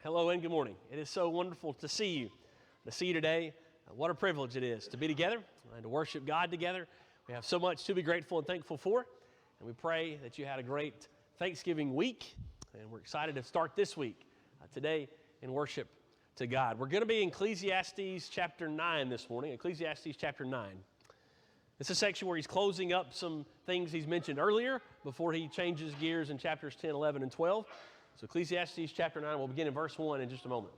Hello and good morning. It is so wonderful to see you today. What a privilege it is to be together and to worship God together. We have so much to be grateful and thankful for, and we pray that you had a great Thanksgiving week, and we're excited to start this week today in worship to God. We're going to be in Ecclesiastes chapter 9 this morning, Ecclesiastes chapter 9. It's a section where he's closing up some things he's mentioned earlier before he changes gears in chapters 10, 11, and 12. So Ecclesiastes chapter 9, we'll begin in verse 1 in just a moment.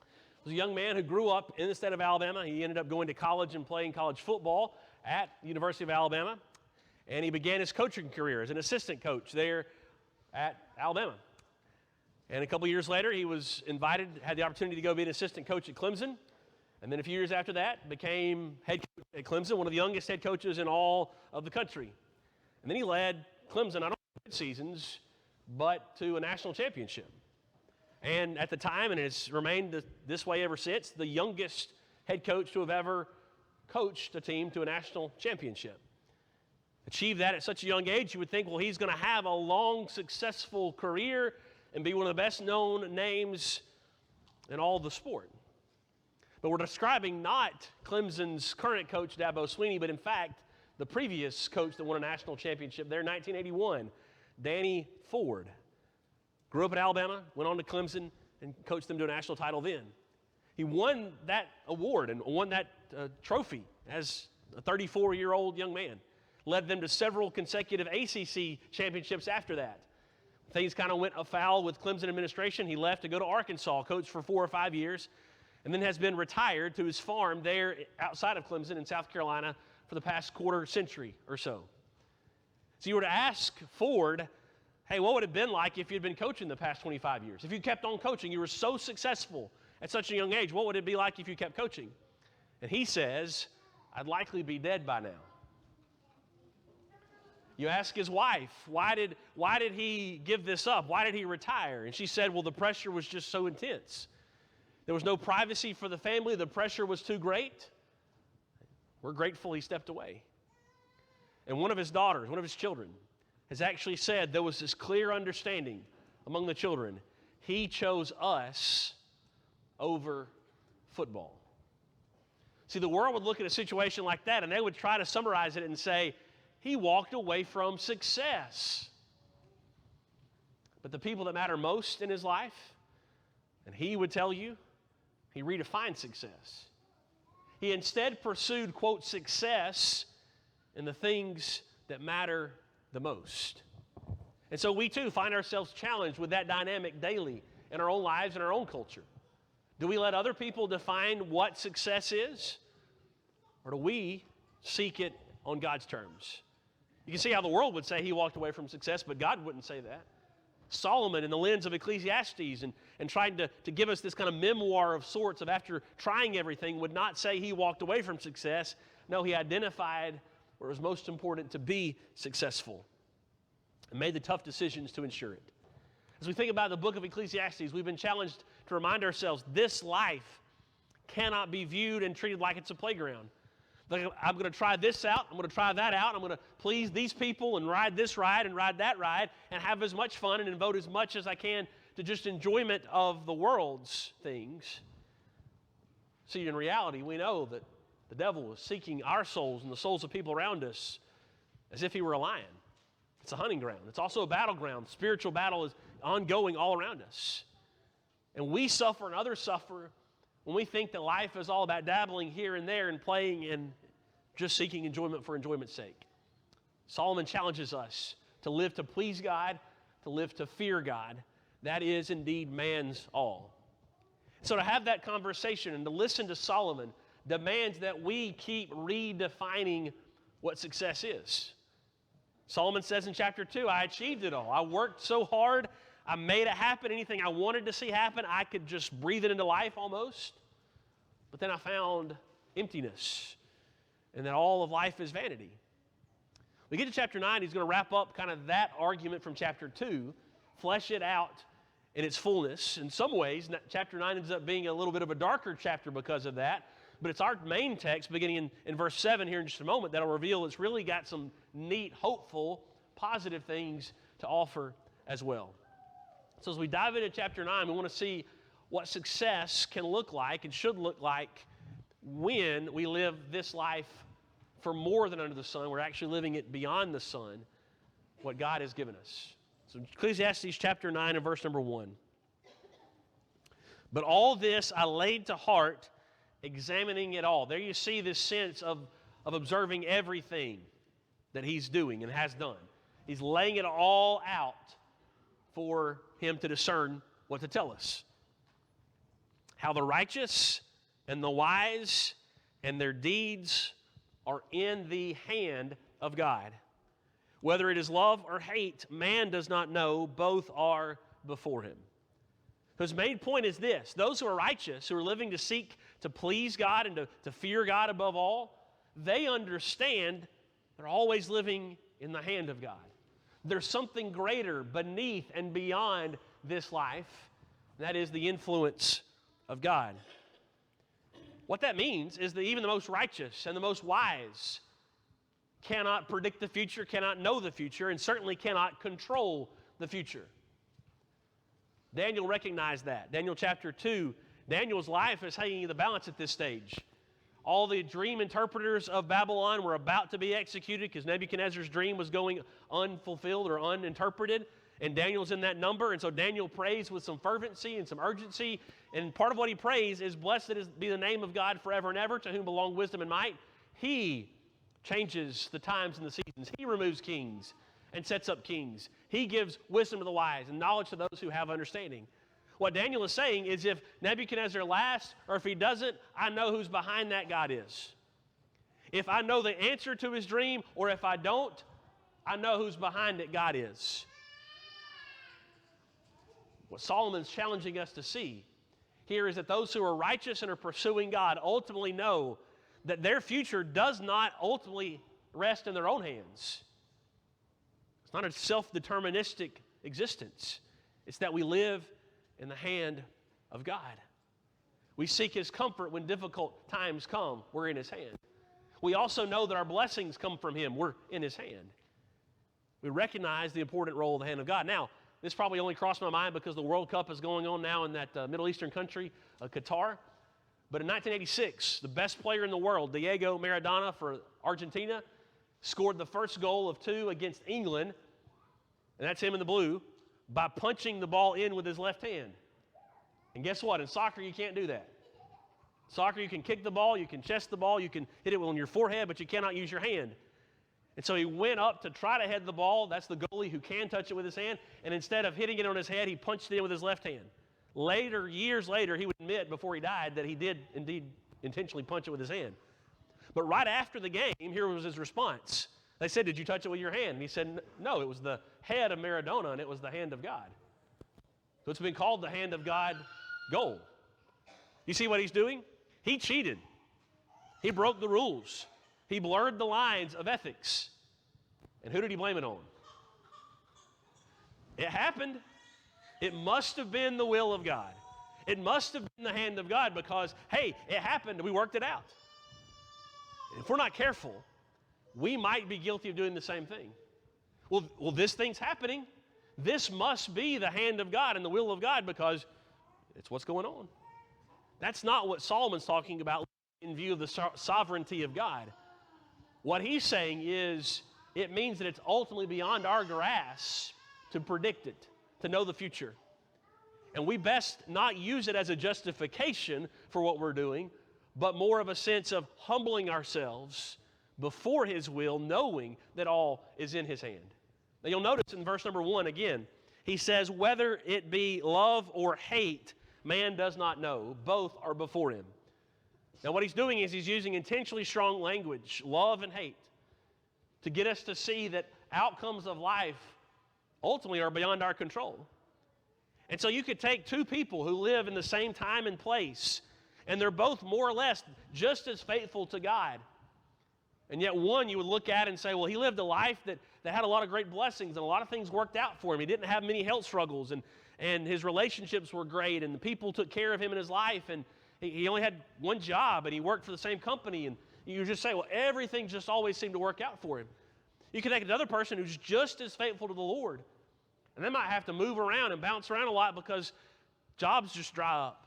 There was a young man who grew up in the state of Alabama. He ended up going to college and playing college football at the University of Alabama. And he began his coaching career as an assistant coach there at Alabama. And a couple years later, he was invited, had the opportunity to go be an assistant coach at Clemson. And then a few years after that, became head coach at Clemson, one of the youngest head coaches in all of the country. And then he led Clemson not only good seasons, but to a national championship. And at the time, and it's remained this way ever since, the youngest head coach to have ever coached a team to a national championship. Achieved that at such a young age, you would think, well, he's going to have a long, successful career and be one of the best-known names in all the sport. But we're describing not Clemson's current coach, Dabo Swinney, but in fact, the previous coach that won a national championship there in 1981, Danny Ford. Grew up at Alabama, went on to Clemson, and coached them to a national title then. He won that award and won that trophy as a 34-year-old young man. Led them to several consecutive ACC championships after that. Things kind of went afoul with Clemson administration. He left to go to Arkansas, coached for 4 or 5 years, and then has been retired to his farm there outside of Clemson in South Carolina for the past quarter century or so. So you were to ask Ford, hey, what would it have been like if you'd been coaching the past 25 years? If you kept on coaching, you were so successful at such a young age, what would it be like if you kept coaching? And he says, I'd likely be dead by now. You ask his wife, why did he give this up? Why did he retire? And she said, well, the pressure was just so intense. There was no privacy for the family. The pressure was too great. We're grateful he stepped away. And one of his daughters, one of his children, has actually said there was this clear understanding among the children. He chose us over football. See, the world would look at a situation like that and they would try to summarize it and say, he walked away from success. But the people that matter most in his life, and he would tell you, he redefined success. He instead pursued, quote, success in the things that matter the most. And so we too find ourselves challenged with that dynamic daily in our own lives and our own culture. Do we let other people define what success is? Or do we seek it on God's terms? You can see how the world would say he walked away from success, but God wouldn't say that. Solomon, in the lens of Ecclesiastes and trying to give us this kind of memoir of sorts of after trying everything, would not say he walked away from success. No, he identified where it was most important to be successful and made the tough decisions to ensure it. As we think about the book of Ecclesiastes, we've been challenged to remind ourselves this life cannot be viewed and treated like it's a playground. Like, I'm going to try this out, I'm going to try that out, I'm going to please these people and ride this ride and ride that ride and have as much fun and devote as much as I can to just enjoyment of the world's things. See, in reality, we know that the devil is seeking our souls and the souls of people around us as if he were a lion. It's a hunting ground. It's also a battleground. Spiritual battle is ongoing all around us. And we suffer and others suffer when we think that life is all about dabbling here and there and playing and just seeking enjoyment for enjoyment's sake. Solomon challenges us to live to please God, to live to fear God. That is indeed man's all. So to have that conversation and to listen to Solomon demands that we keep redefining what success is. Solomon says in chapter 2, I achieved it all. I worked so hard. I made it happen. Anything I wanted to see happen, I could just breathe it into life almost. But then I found emptiness and that all of life is vanity. We get to chapter 9, he's going to wrap up kind of that argument from chapter 2, flesh it out in its fullness. In some ways, chapter 9 ends up being a little bit of a darker chapter because of that. But it's our main text beginning in verse 7 here in just a moment that'll reveal it's really got some neat, hopeful, positive things to offer as well. So as we dive into chapter 9, we want to see what success can look like and should look like when we live this life for more than under the sun. We're actually living it beyond the sun, what God has given us. So Ecclesiastes chapter 9 and verse number 1. But all this I laid to heart, examining it all. There you see this sense of observing everything that he's doing and has done. He's laying it all out for him to discern what to tell us. How the righteous and the wise and their deeds are in the hand of God. Whether it is love or hate, man does not know. Both are before him. His main point is this: those who are righteous, who are living to seek to please God and to fear God above all, they understand they're always living in the hand of God. There's something greater beneath and beyond this life. That is the influence of God. What that means is that even the most righteous and the most wise cannot predict the future, cannot know the future, and certainly cannot control the future. Daniel recognized that. Daniel chapter 2, Daniel's life is hanging in the balance at this stage. All the dream interpreters of Babylon were about to be executed because Nebuchadnezzar's dream was going unfulfilled or uninterpreted, and Daniel's in that number, and so Daniel prays with some fervency and some urgency, and part of what he prays is, "Blessed be the name of God forever and ever, to whom belong wisdom and might." He changes the times and the seasons. He removes kings and sets up kings. He gives wisdom to the wise and knowledge to those who have understanding. What Daniel is saying is, if Nebuchadnezzar lasts or if he doesn't, I know who's behind that God is. If I know the answer to his dream or if I don't, I know who's behind it God is. What Solomon's challenging us to see here is that those who are righteous and are pursuing God ultimately know that their future does not ultimately rest in their own hands. It's not a self-deterministic existence. It's that we live in the hand of God. We seek his comfort when difficult times come. We're in his hand. We also know that our blessings come from him. We're in his hand. We recognize the important role of the hand of God. Now, this probably only crossed my mind because the World Cup is going on now in that Middle Eastern country, Qatar. But in 1986, the best player in the world, Diego Maradona for Argentina, scored the first goal of 2 against England, and that's him in the blue, by punching the ball in with his left hand. And guess what? In soccer, you can't do that. Soccer, you can kick the ball, you can chest the ball, you can hit it on your forehead, but you cannot use your hand. And so he went up to try to head the ball. That's the goalie who can touch it with his hand. And instead of hitting it on his head, he punched it in with his left hand. Later, years later, he would admit before he died that he did indeed intentionally punch it with his hand. But right after the game, here was his response. They said, "Did you touch it with your hand?" And he said, "No, it was the head of Maradona, and it was the hand of God." So it's been called the hand of God goal. You see what he's doing? He cheated. He broke the rules. He blurred the lines of ethics. And who did he blame it on? It happened. It must have been the will of God. It must have been the hand of God because, hey, it happened. We worked it out. If we're not careful, we might be guilty of doing the same thing. Well, this thing's happening. This must be the hand of God and the will of God because it's what's going on. That's not what Solomon's talking about in view of the sovereignty of God. What he's saying is it means that it's ultimately beyond our grasp to predict it, to know the future. And we best not use it as a justification for what we're doing, but more of a sense of humbling ourselves before his will, knowing that all is in his hand. Now you'll notice in verse number 1 again, he says, whether it be love or hate, man does not know. Both are before him. Now what he's doing is he's using intentionally strong language, love and hate, to get us to see that outcomes of life ultimately are beyond our control. And so you could take two people who live in the same time and place, and they're both more or less just as faithful to God. And yet one you would look at and say, well, he lived a life that had a lot of great blessings and a lot of things worked out for him. He didn't have many health struggles, and his relationships were great, and the people took care of him in his life, and he only had one job, and he worked for the same company. And you just say, well, everything just always seemed to work out for him. You can take another person who's just as faithful to the Lord, And they might have to move around and bounce around a lot because jobs just dry up.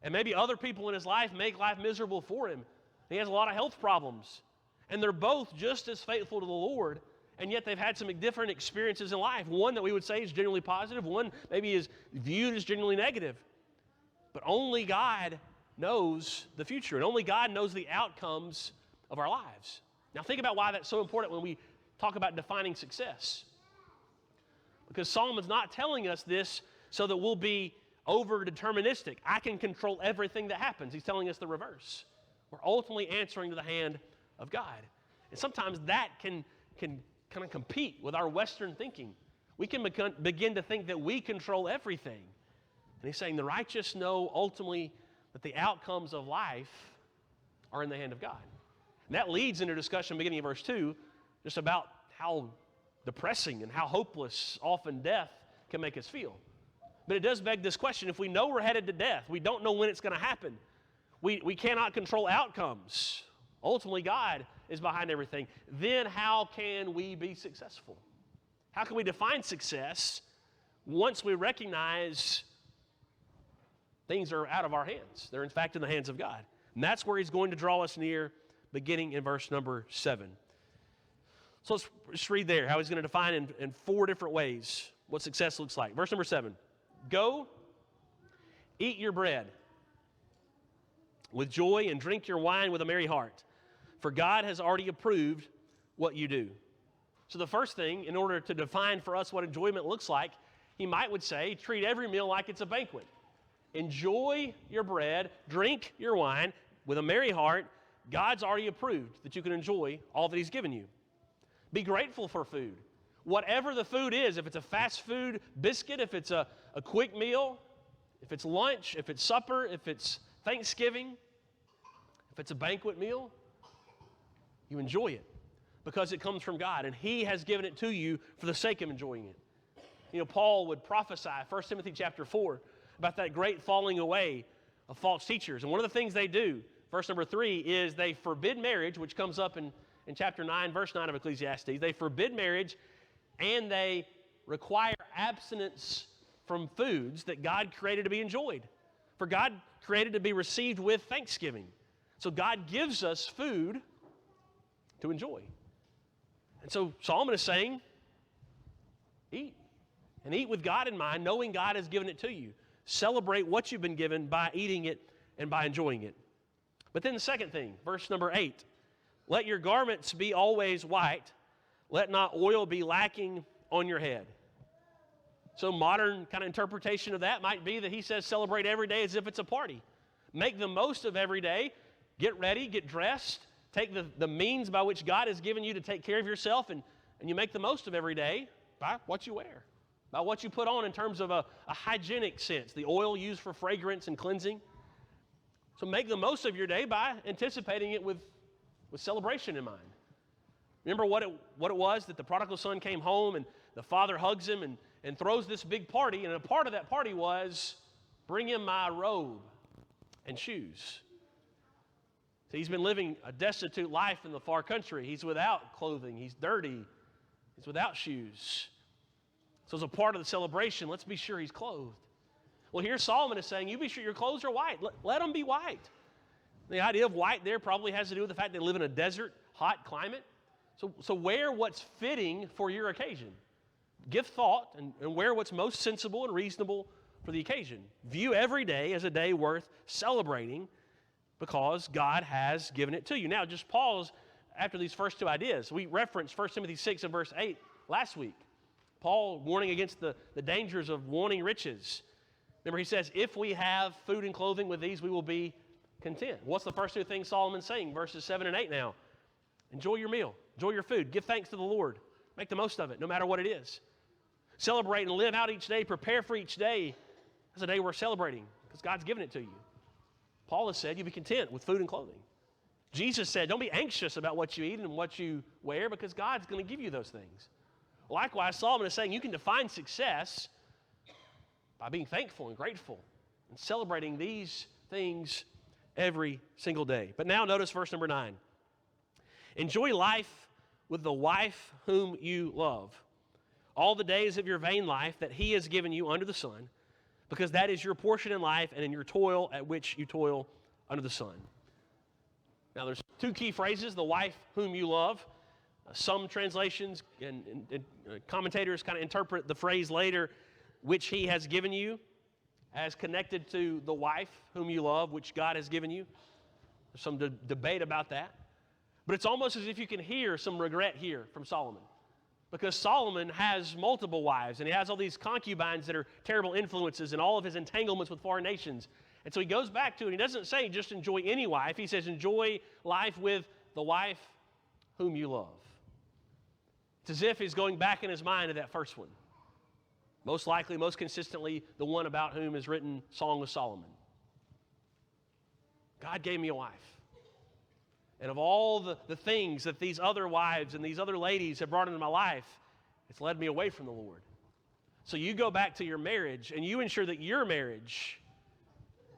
And maybe other people in his life make life miserable for him. He has a lot of health problems. And they're both just as faithful to the Lord, and yet they've had some different experiences in life. One that we would say is generally positive, one maybe is viewed as generally negative. But only God knows the future, and only God knows the outcomes of our lives. Now think about why that's so important when we talk about defining success. Because Solomon's not telling us this so that we'll be over-deterministic. I can control everything that happens. He's telling us the reverse. We're ultimately answering to the hand of God. And sometimes that can kind of compete with our Western thinking. We can begin to think that we control everything. And he's saying the righteous know ultimately that the outcomes of life are in the hand of God. And that leads into a discussion beginning of verse 2 just about how depressing and how hopeless often death can make us feel. But it does beg this question: if we know we're headed to death, we don't know when it's going to happen, we cannot control outcomes. Ultimately, God is behind everything. Then how can we be successful? How can we define success once we recognize things are out of our hands? They're in fact in the hands of God. And that's where he's going to draw us near, beginning in verse number 7. So let's just read there how he's going to define in 4 different ways what success looks like. Verse number 7. Go, eat your bread with joy and drink your wine with a merry heart, for God has already approved what you do. So the first thing, in order to define for us what enjoyment looks like, he would say, treat every meal like it's a banquet. Enjoy your bread, drink your wine with a merry heart. God's already approved that you can enjoy all that he's given you. Be grateful for food. Whatever the food is, if it's a fast food biscuit, if it's a quick meal, if it's lunch, if it's supper, if it's Thanksgiving, if it's a banquet meal, you enjoy it because it comes from God, and he has given it to you for the sake of enjoying it. You know, Paul would prophesy, 1 Timothy chapter 4, about that great falling away of false teachers. And one of the things they do, verse number 3, is they forbid marriage, which comes up in chapter 9, verse 9 of Ecclesiastes. They forbid marriage, and they require abstinence from foods that God created to be enjoyed. For God created to be received with thanksgiving. So God gives us food to enjoy. And so Solomon is saying, eat. And eat with God in mind, knowing God has given it to you. Celebrate what you've been given by eating it and by enjoying it. But then the second thing, verse number 8. Let your garments be always white. Let not oil be lacking on your head. So modern kind of interpretation of that might be that he says celebrate every day as if it's a party. Make the most of every day. Get ready, get dressed. Take the means by which God has given you to take care of yourself, and you make the most of every day by what you wear, by what you put on in terms of a hygienic sense, the oil used for fragrance and cleansing. So make the most of your day by anticipating it with celebration in mind. Remember what it was that the prodigal son came home and the father hugs him and throws this big party, and a part of that party was, bring him my robe and shoes. So he's been living a destitute life in the far country. He's without clothing. He's dirty. He's without shoes. So as a part of the celebration, let's be sure he's clothed. Well, here Solomon is saying, you be sure your clothes are white. Let them be white. The idea of white there probably has to do with the fact they live in a desert, hot climate. So wear what's fitting for your occasion. Give thought and wear what's most sensible and reasonable for the occasion. View every day as a day worth celebrating because God has given it to you. Now, just pause after these first two ideas. We referenced 1 Timothy 6 and verse 8 last week. Paul warning against the dangers of wanting riches. Remember, he says, if we have food and clothing with these, we will be content. What's the first two things Solomon's saying? Verses 7 and 8 now. Enjoy your meal. Enjoy your food. Give thanks to the Lord. Make the most of it, no matter what it is. Celebrate and live out each day. Prepare for each day as a day worth celebrating because God's given it to you. Paul has said you be content with food and clothing. Jesus said don't be anxious about what you eat and what you wear because God's going to give you those things. Likewise, Solomon is saying you can define success by being thankful and grateful and celebrating these things every single day. But now notice verse number 9. Enjoy life with the wife whom you love. all the days of your vain life that he has given you under the sun, because that is your portion in life and in your toil at which you toil under the sun. Now there's two key phrases, the wife whom you love. Some translations and commentators kind of interpret the phrase later, which he has given you, as connected to the wife whom you love, which God has given you. There's some debate about that. But it's almost as if you can hear some regret here from Solomon. Because Solomon has multiple wives, and he has all these concubines that are terrible influences and all of his entanglements with foreign nations. And so he goes back to it. He doesn't say just enjoy any wife. He says enjoy life with the wife whom you love. It's as if he's going back in his mind to that first one. Most likely, most consistently, the one about whom is written Song of Solomon. God gave me a wife. And of all the things that these other wives and these other ladies have brought into my life, it's led me away from the Lord. So you go back to your marriage and you ensure that your marriage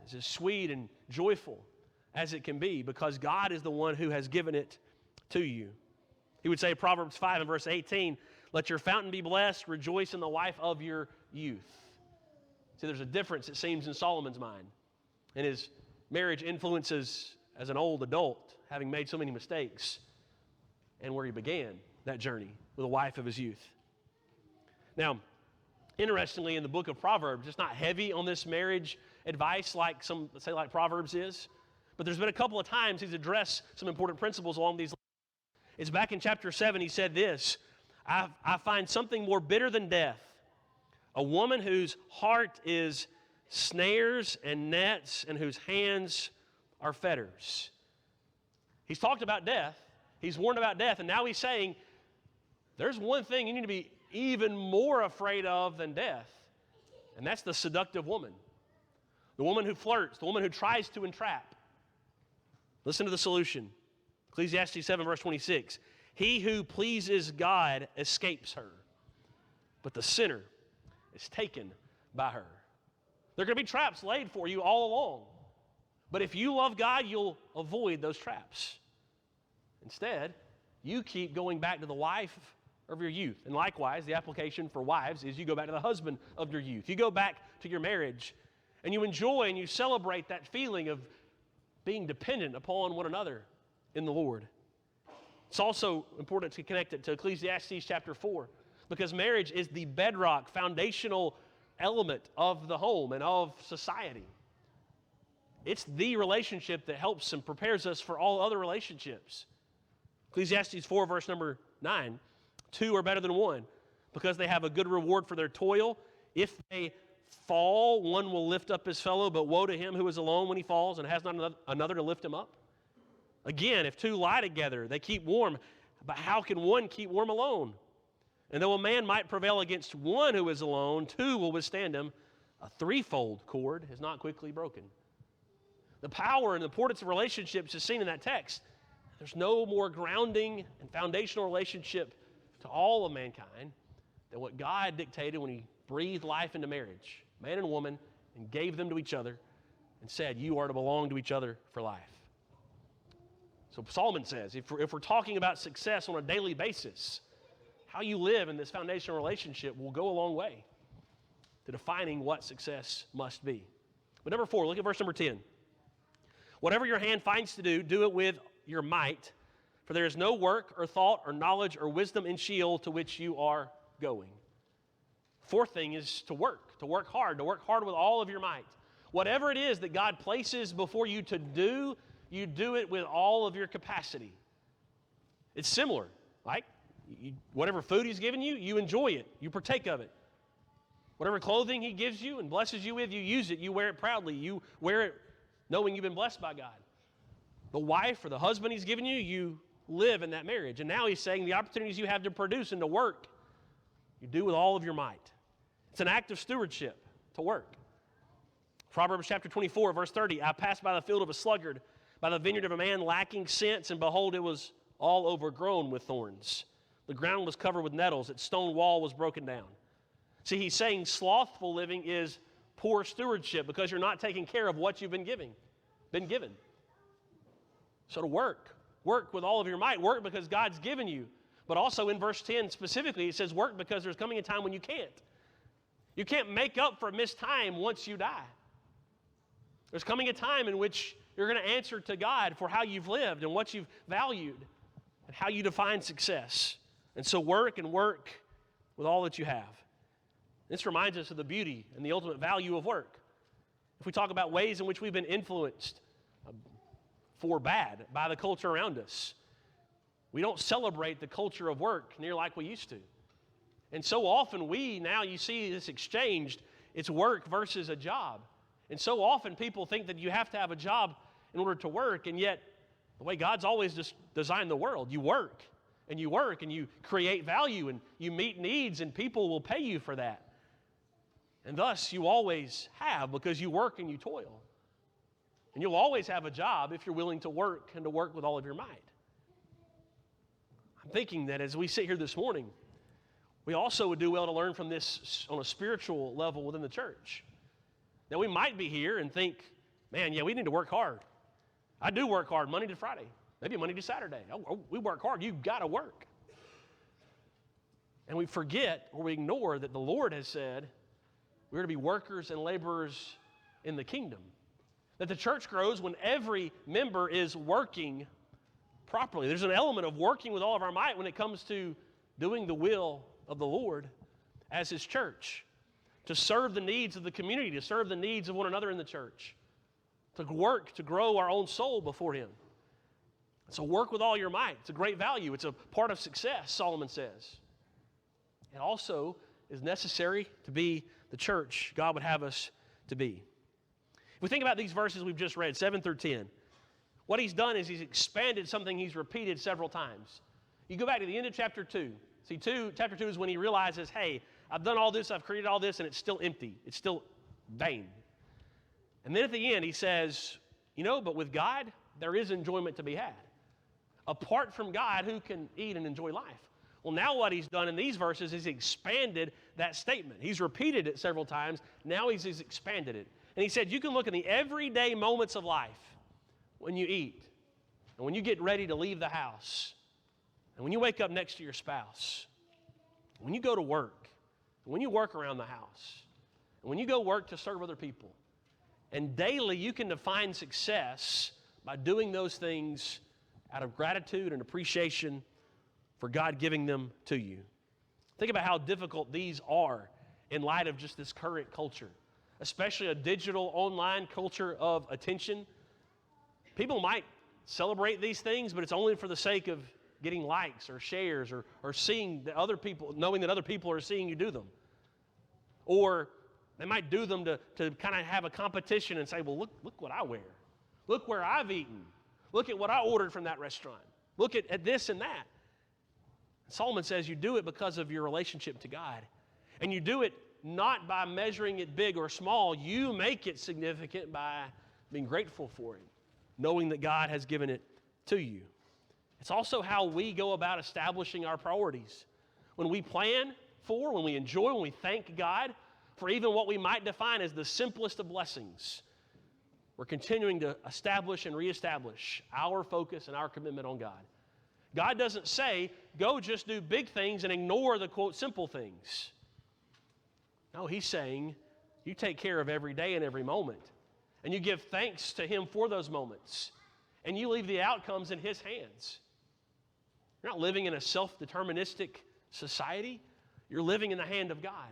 is as sweet and joyful as it can be, because God is the one who has given it to you. He would say, Proverbs 5 and verse 18, let your fountain be blessed, rejoice in the wife of your youth. See, there's a difference, it seems, in Solomon's mind. And his marriage influences as an old adult, having made so many mistakes, and where he began that journey with a wife of his youth. Now, interestingly, in the book of Proverbs, it's not heavy on this marriage advice like some, let's say, like Proverbs is, but there's been a couple of times he's addressed some important principles along these lines. It's back in chapter 7, he said this, I find something more bitter than death, a woman whose heart is snares and nets and whose hands are fetters. He's talked about death. He's warned about death. And now he's saying there's one thing you need to be even more afraid of than death. And that's the seductive woman. The woman who flirts. The woman who tries to entrap. Listen to the solution. Ecclesiastes 7 verse 26. He who pleases God escapes her, but the sinner is taken by her. There are going to be traps laid for you all along. But if you love God, you'll avoid those traps. Instead, you keep going back to the wife of your youth. And likewise, the application for wives is you go back to the husband of your youth. You go back to your marriage, and you enjoy and you celebrate that feeling of being dependent upon one another in the Lord. It's also important to connect it to Ecclesiastes chapter 4, because marriage is the bedrock, foundational element of the home and of society. It's the relationship that helps and prepares us for all other relationships. Ecclesiastes 4 verse number 9, two are better than one, because they have a good reward for their toil. If they fall, one will lift up his fellow, but woe to him who is alone when he falls and has not another to lift him up. Again, if two lie together, they keep warm, but how can one keep warm alone? And though a man might prevail against one who is alone, two will withstand him. A threefold cord is not quickly broken. The power and importance of relationships is seen in that text. There's no more grounding and foundational relationship to all of mankind than what God dictated when he breathed life into marriage, man and woman, and gave them to each other and said, you are to belong to each other for life. So Solomon says, if we're talking about success on a daily basis, how you live in this foundational relationship will go a long way to defining what success must be. But number 4, look at verse number 10. Whatever your hand finds to do, do it with your might, for there is no work or thought or knowledge or wisdom in Sheol to which you are going. Fourth thing is to work hard with all of your might. Whatever it is that God places before you to do, you do it with all of your capacity. It's similar, right? Whatever food he's given you, you enjoy it. You partake of it. Whatever clothing he gives you and blesses you with, you use it. You wear it proudly. You wear it knowing you've been blessed by God. The wife or the husband he's given you, you live in that marriage. And now he's saying the opportunities you have to produce and to work, you do with all of your might. It's an act of stewardship to work. Proverbs chapter 24, verse 30, I passed by the field of a sluggard, by the vineyard of a man lacking sense, and behold, it was all overgrown with thorns. The ground was covered with nettles. Its stone wall was broken down. See, he's saying slothful living is poor stewardship because you're not taking care of what you've been given. So to work with all of your might. Work because God's given you. But also in verse 10 specifically, it says work because there's coming a time when you can't. You can't make up for missed time once you die. There's coming a time in which you're going to answer to God for how you've lived and what you've valued and how you define success. And so work and work with all that you have. This reminds us of the beauty and the ultimate value of work. If we talk about ways in which we've been influenced for bad by the culture around us, we don't celebrate the culture of work near like we used to. And so often now you see this exchanged, it's work versus a job. And so often people think that you have to have a job in order to work, and yet the way God's always just designed the world, you work and you create value and you meet needs, and people will pay you for that. And thus you always have, because you work and you toil. And you'll always have a job if you're willing to work and to work with all of your might. I'm thinking that as we sit here this morning, we also would do well to learn from this on a spiritual level within the church. Now, we might be here and think, man, yeah, we need to work hard. I do work hard Monday to Friday, maybe Monday to Saturday. We work hard. You've got to work. And we forget or we ignore that the Lord has said we're to be workers and laborers in the kingdom. That the church grows when every member is working properly. There's an element of working with all of our might when it comes to doing the will of the Lord as His church, to serve the needs of the community, to serve the needs of one another in the church, to work to grow our own soul before Him. So work with all your might. It's a great value. It's a part of success, Solomon says. It also is necessary to be the church God would have us to be. If we think about these verses we've just read, 7 through 10, what he's done is he's expanded something he's repeated several times. You go back to the end of chapter 2. See, chapter 2 is when he realizes, hey, I've done all this, I've created all this, and it's still empty. It's still vain. And then at the end he says, but with God, there is enjoyment to be had. Apart from God, who can eat and enjoy life? Well, now what he's done in these verses is expanded that statement. He's repeated it several times. Now he's expanded it. And he said, you can look in the everyday moments of life, when you eat, and when you get ready to leave the house, and when you wake up next to your spouse, when you go to work, and when you work around the house, and when you go work to serve other people. And daily you can define success by doing those things out of gratitude and appreciation for God giving them to you. Think about how difficult these are in light of just this current culture, especially a digital online culture of attention. People might celebrate these things, but it's only for the sake of getting likes or shares or seeing that other people, knowing that other people are seeing you do them. Or they might do them to kind of have a competition and say, well, look what I wear. Look where I've eaten. Look at what I ordered from that restaurant. Look at this and that. Solomon says you do it because of your relationship to God. And you do it not by measuring it big or small. You make it significant by being grateful for it, knowing that God has given it to you. It's also how we go about establishing our priorities. When we plan for, when we enjoy, when we thank God for even what we might define as the simplest of blessings, we're continuing to establish and reestablish our focus and our commitment on God. God doesn't say, go just do big things and ignore the, quote, simple things. No, He's saying, you take care of every day and every moment. And you give thanks to Him for those moments. And you leave the outcomes in His hands. You're not living in a self-deterministic society. You're living in the hand of God.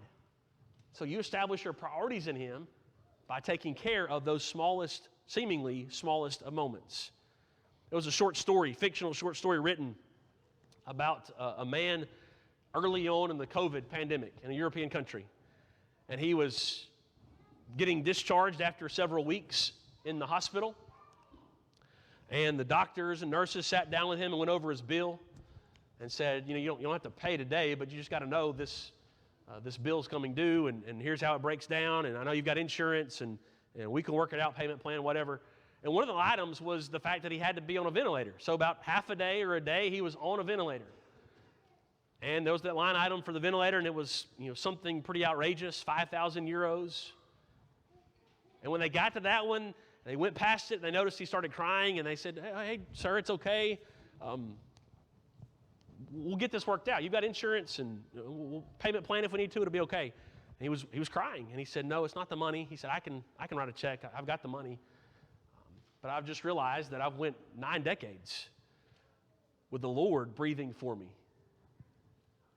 So you establish your priorities in Him by taking care of those seemingly smallest of moments. There was a short story, fictional short story written about a man early on in the COVID pandemic in a European country. And he was getting discharged after several weeks in the hospital. And the doctors and nurses sat down with him and went over his bill and said, you don't have to pay today, but you just got to know this bill's coming due, and here's how it breaks down, and I know you've got insurance, and we can work it out, payment plan, whatever. And one of the items was the fact that he had to be on a ventilator. So about half a day or a day, he was on a ventilator. And there was that line item for the ventilator, and it was something pretty outrageous, 5,000 euros. And when they got to that one, they went past it, and they noticed he started crying, and they said, hey, sir, it's okay. we'll get this worked out. You've got insurance, and we'll payment plan if we need to. It'll be okay. And he was crying, and he said, no, it's not the money. He said, I can write a check. I've got the money. But I've just realized that I've went 9 decades with the Lord breathing for me.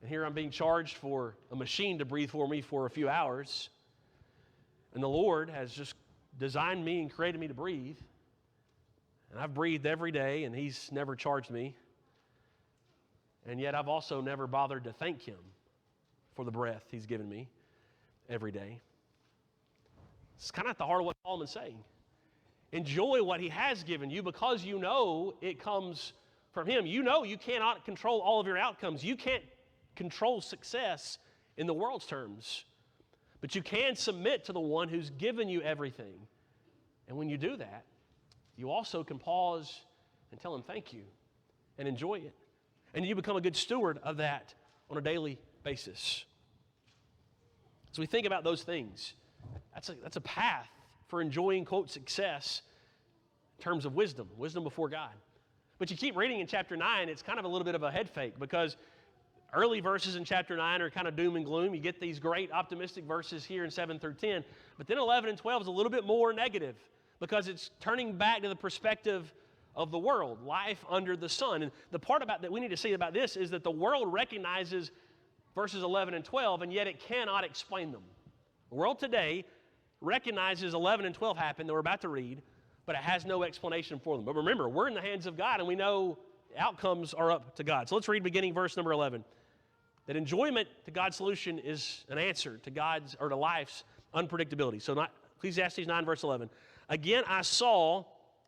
And here I'm being charged for a machine to breathe for me for a few hours. And the Lord has just designed me and created me to breathe. And I've breathed every day, and He's never charged me. And yet I've also never bothered to thank Him for the breath He's given me every day. It's kind of at the heart of what Solomon's saying. Enjoy what He has given you because you know it comes from Him. You know you cannot control all of your outcomes. You can't control success in the world's terms. But you can submit to the one who's given you everything. And when you do that, you also can pause and tell Him thank you and enjoy it. And you become a good steward of that on a daily basis. So we think about those things. That's a path for enjoying, quote, success in terms of wisdom before God. But you keep reading in chapter 9, it's kind of a little bit of a head fake because early verses in chapter 9 are kind of doom and gloom. You get these great optimistic verses here in 7 through 10. But then 11 and 12 is a little bit more negative because it's turning back to the perspective of the world, life under the sun. And the part about that we need to see about this is that the world recognizes verses 11 and 12, and yet it cannot explain them. The world today recognizes 11 and 12 happened that we're about to read, but it has no explanation for them. But remember, we're in the hands of God, and we know outcomes are up to God. So let's read beginning verse number 11. That enjoyment to God's solution is an answer to God's or to life's unpredictability. So Ecclesiastes 9 verse 11. Again, I saw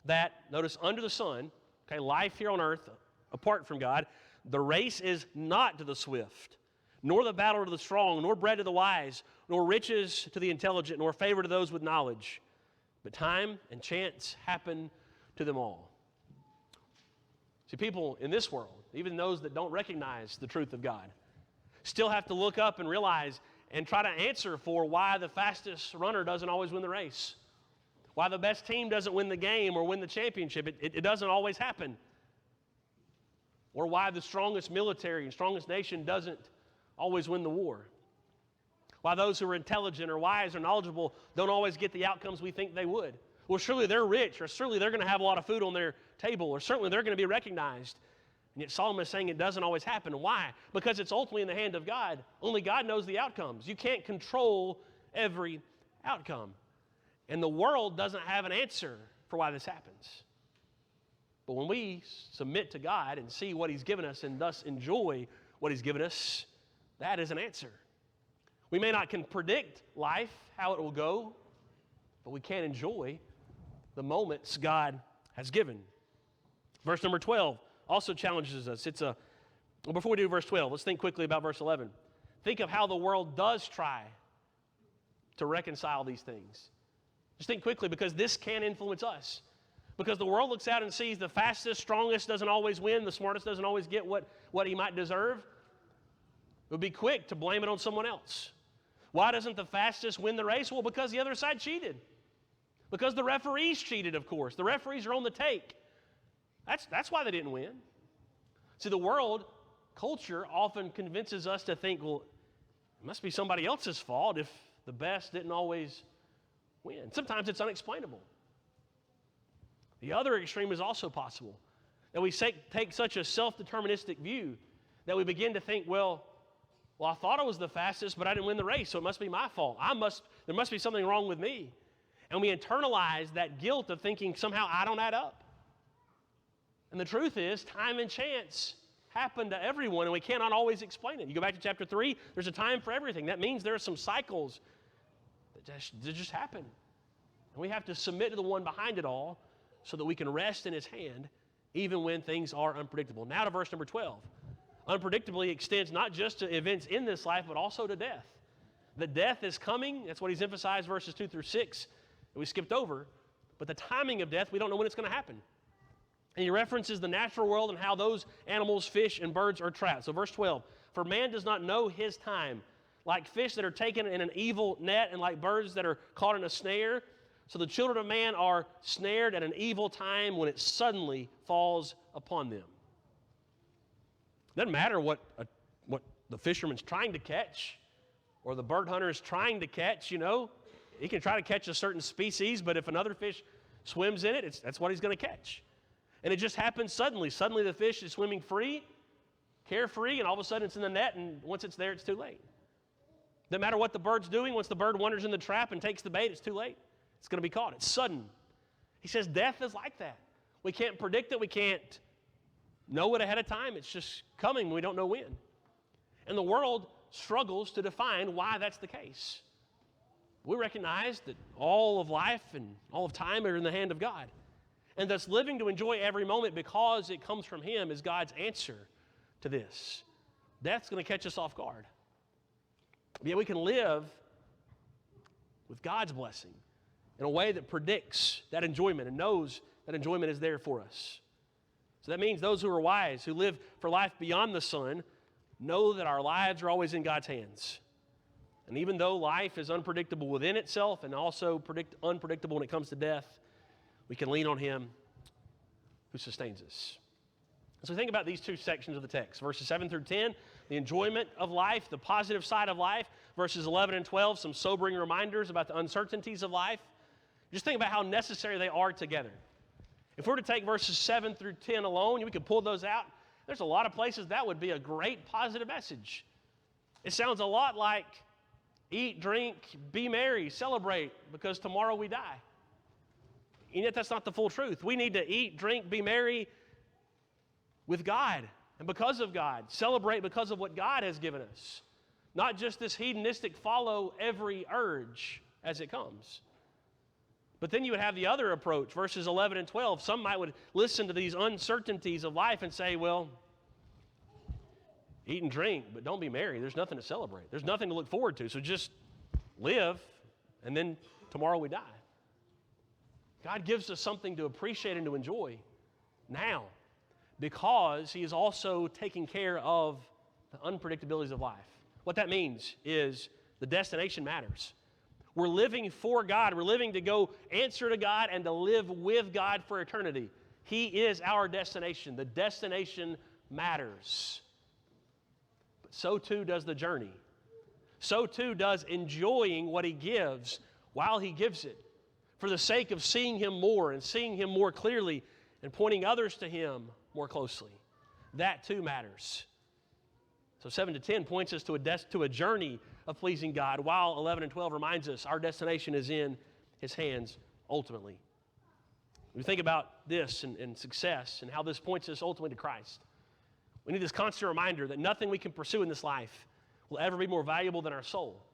that, notice, under the sun, okay, life here on earth, apart from God, the race is not to the swift, nor the battle to the strong, nor bread to the wise, nor riches to the intelligent, nor favor to those with knowledge. But time and chance happen to them all. See, people in this world, even those that don't recognize the truth of God, still have to look up and realize and try to answer for why the fastest runner doesn't always win the race, why the best team doesn't win the game or win the championship. It doesn't always happen. Or why the strongest military and strongest nation doesn't always win the war. Why those who are intelligent or wise or knowledgeable don't always get the outcomes we think they would. Well, surely they're rich, or surely they're going to have a lot of food on their table, or certainly they're going to be recognized. And yet Solomon is saying it doesn't always happen. Why? Because it's ultimately in the hand of God. Only God knows the outcomes. You can't control every outcome. And the world doesn't have an answer for why this happens. But when we submit to God and see what He's given us and thus enjoy what He's given us, that is an answer. We may not can predict life, how it will go, but we can enjoy the moments God has given. Verse number 12 also challenges us. Before we do verse 12, let's think quickly about verse 11. Think of how the world does try to reconcile these things. Just think quickly, because this can influence us. Because the world looks out and sees the fastest, strongest doesn't always win, the smartest doesn't always get what he might deserve. It would be quick to blame it on someone else. Why doesn't the fastest win the race? Well, because the other side cheated. Because the referees cheated, of course. The referees are on the take. That's why they didn't win. See, the world culture often convinces us to think, well, it must be somebody else's fault if the best didn't always win. Sometimes it's unexplainable. The other extreme is also possible, that we take such a self-deterministic view that we begin to think, well, I thought I was the fastest, but I didn't win the race, so it must be my fault. There must be something wrong with me. And we internalize that guilt of thinking somehow I don't add up. And the truth is, time and chance happen to everyone, and we cannot always explain it. You go back to chapter 3, there's a time for everything. That means there are some cycles that just happen. And we have to submit to the one behind it all so that we can rest in His hand even when things are unpredictable. Now to verse number 12. Unpredictably extends not just to events in this life, but also to death. The death is coming. That's what he's emphasized, verses 2 through 6, that we skipped over. But the timing of death, we don't know when it's going to happen. And he references the natural world and how those animals, fish, and birds are trapped. So verse 12, for man does not know his time, like fish that are taken in an evil net and like birds that are caught in a snare. So the children of man are snared at an evil time when it suddenly falls upon them. Doesn't matter what the fisherman's trying to catch or the bird hunter is trying to catch, you know. He can try to catch a certain species, but if another fish swims in it, that's what he's going to catch. And it just happens suddenly. Suddenly the fish is swimming free, carefree, and all of a sudden it's in the net, and once it's there, it's too late. No matter what the bird's doing, once the bird wanders in the trap and takes the bait, it's too late. It's going to be caught. It's sudden. He says death is like that. We can't predict it. We can't know it ahead of time. It's just coming. We don't know when. And the world struggles to define why that's the case. We recognize that all of life and all of time are in the hand of God. And thus living to enjoy every moment because it comes from Him is God's answer to this. Death's going to catch us off guard. Yet we can live with God's blessing in a way that predicts that enjoyment and knows that enjoyment is there for us. So that means those who are wise, who live for life beyond the sun, know that our lives are always in God's hands. And even though life is unpredictable within itself and also unpredictable when it comes to death, we can lean on Him who sustains us. So think about these two sections of the text, verses 7 through 10, the enjoyment of life, the positive side of life, verses 11 and 12, some sobering reminders about the uncertainties of life. Just think about how necessary they are together. If we were to take verses 7 through 10 alone, we could pull those out. There's a lot of places that would be a great positive message. It sounds a lot like eat, drink, be merry, celebrate, because tomorrow we die. And yet that's not the full truth. We need to eat, drink, be merry with God and because of God. Celebrate because of what God has given us. Not just this hedonistic follow every urge as it comes. But then you would have the other approach, verses 11 and 12. Some would listen to these uncertainties of life and say, well, eat and drink, but don't be merry. There's nothing to celebrate. There's nothing to look forward to. So just live, and then tomorrow we die. God gives us something to appreciate and to enjoy now because He is also taking care of the unpredictabilities of life. What that means is the destination matters. We're living for God. We're living to go answer to God and to live with God for eternity. He is our destination. The destination matters. But so too does the journey. So too does enjoying what He gives while He gives it, for the sake of seeing Him more and seeing Him more clearly and pointing others to Him more closely. That too matters. So 7 to 10 points us to a journey of pleasing God, while 11 and 12 reminds us our destination is in His hands ultimately. We think about this and success and how this points us ultimately to Christ. We need this constant reminder that nothing we can pursue in this life will ever be more valuable than our soul.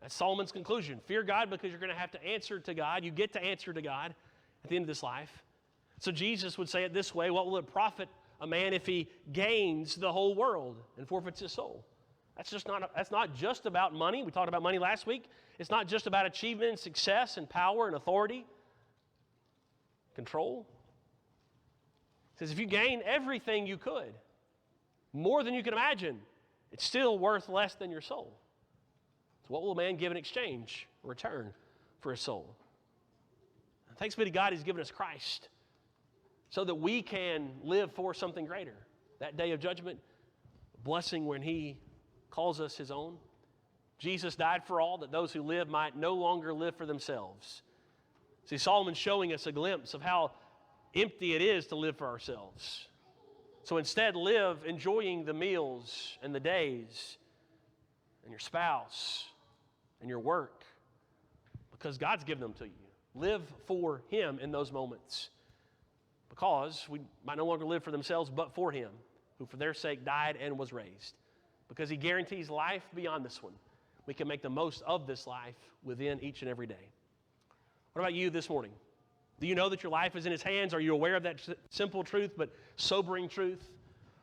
That's Solomon's conclusion. Fear God because you're going to have to answer to God. You get to answer to God at the end of this life. So Jesus would say it this way: what will it profit a man if he gains the whole world and forfeits his soul? That's not just about money. We talked about money last week. It's not just about achievement and success and power and authority, control. It says if you gain everything you could, more than you can imagine, it's still worth less than your soul. So what will a man give in exchange, return for his soul? And thanks be to God, He's given us Christ so that we can live for something greater. That day of judgment, blessing when He calls us His own. Jesus died for all, that those who live might no longer live for themselves. See, Solomon's showing us a glimpse of how empty it is to live for ourselves. So instead, live enjoying the meals and the days and your spouse and your work because God's given them to you. Live for Him in those moments because we might no longer live for themselves but for Him, who for their sake died and was raised. Because He guarantees life beyond this one. We can make the most of this life within each and every day. What about you this morning? Do you know that your life is in His hands? Are you aware of that simple truth but sobering truth?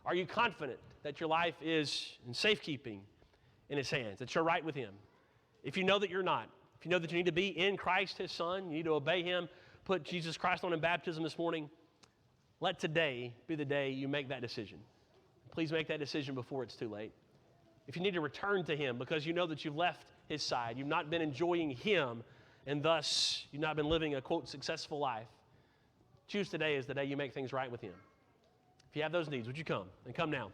Are you confident that your life is in safekeeping in His hands, that you're right with Him? If you know that you're not, if you know that you need to be in Christ His Son, you need to obey Him, put Jesus Christ on in baptism this morning, let today be the day you make that decision. Please make that decision before it's too late. If you need to return to Him because you know that you've left His side, you've not been enjoying Him, and thus you've not been living a, quote, successful life, choose today as the day you make things right with Him. If you have those needs, would you come? And come now.